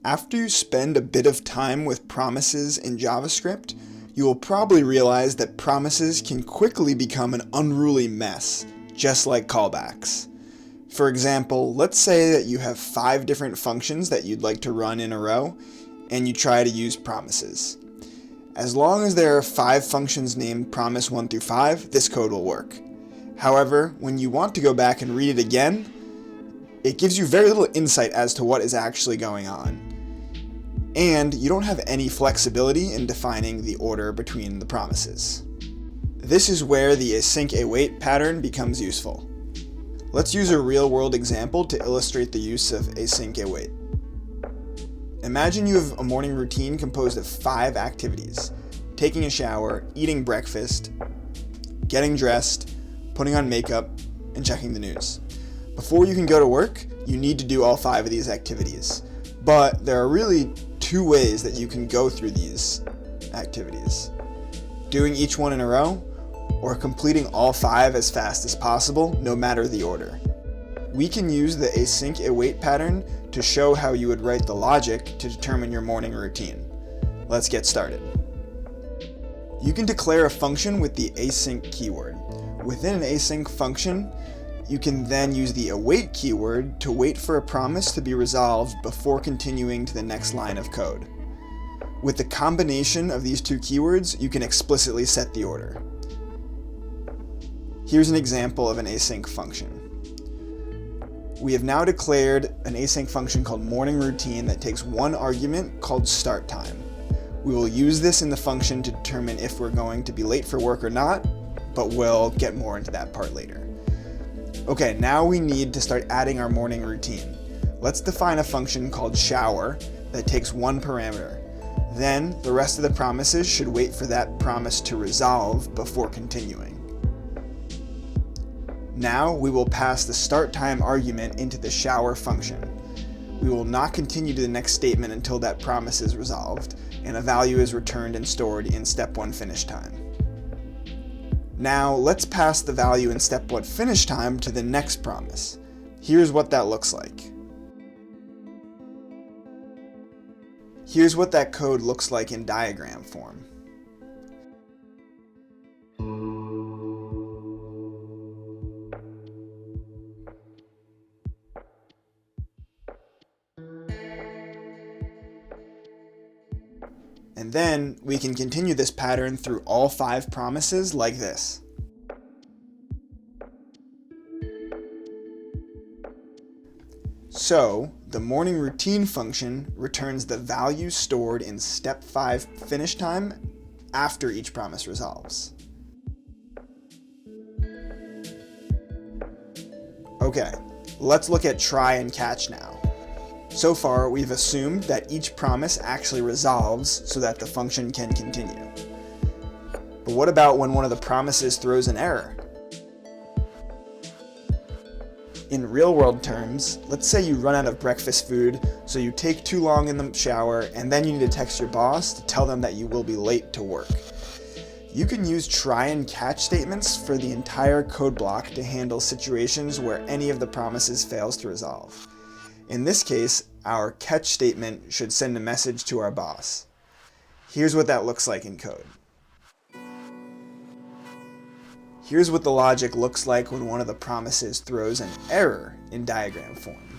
After you spend a bit of time with promises in JavaScript, you will probably realize that promises can quickly become an unruly mess, just like callbacks. For example, let's say that you have 5 different functions that you'd like to run in a row, and you try to use promises. As long as there are 5 functions named promise1 through 5, this code will work. However, when you want to go back and read it again, it gives you very little insight as to what is actually going on. And you don't have any flexibility in defining the order between the promises. This is where the async await pattern becomes useful. Let's use a real-world example to illustrate the use of async await. Imagine you have a morning routine composed of 5 activities: taking a shower, eating breakfast, getting dressed, putting on makeup, and checking the news. Before you can go to work, you need to do all 5 of these activities. But there are really 2 ways that you can go through these activities: doing each one in a row, or completing all 5 as fast as possible, no matter the order. We can use the async await pattern to show how you would write the logic to determine your morning routine. Let's get started. You can declare a function with the async keyword. Within an async function, you can then use the await keyword to wait for a promise to be resolved before continuing to the next line of code. With the combination of these 2 keywords, you can explicitly set the order. Here's an example of an async function. We have now declared an async function called morning routine that takes 1 argument called start time. We will use this in the function to determine if we're going to be late for work or not, but we'll get more into that part later. Okay, now we need to start adding our morning routine. Let's define a function called shower that takes 1 parameter. Then the rest of the promises should wait for that promise to resolve before continuing. Now we will pass the start time argument into the shower function. We will not continue to the next statement until that promise is resolved, and a value is returned and stored in step 1 finish time. Now let's pass the value in step 1 finish time to the next promise. Here's what that looks like. Here's what that code looks like in diagram form. And then we can continue this pattern through all 5 promises like this. So the morning routine function returns the value stored in step 5 finish time after each promise resolves. Okay, let's look at try and catch now. So far, we've assumed that each promise actually resolves so that the function can continue. But what about when one of the promises throws an error? In real-world terms, let's say you run out of breakfast food, so you take too long in the shower, and then you need to text your boss to tell them that you will be late to work. You can use try and catch statements for the entire code block to handle situations where any of the promises fails to resolve. In this case, our catch statement should send a message to our boss. Here's what that looks like in code. Here's what the logic looks like when one of the promises throws an error in diagram form.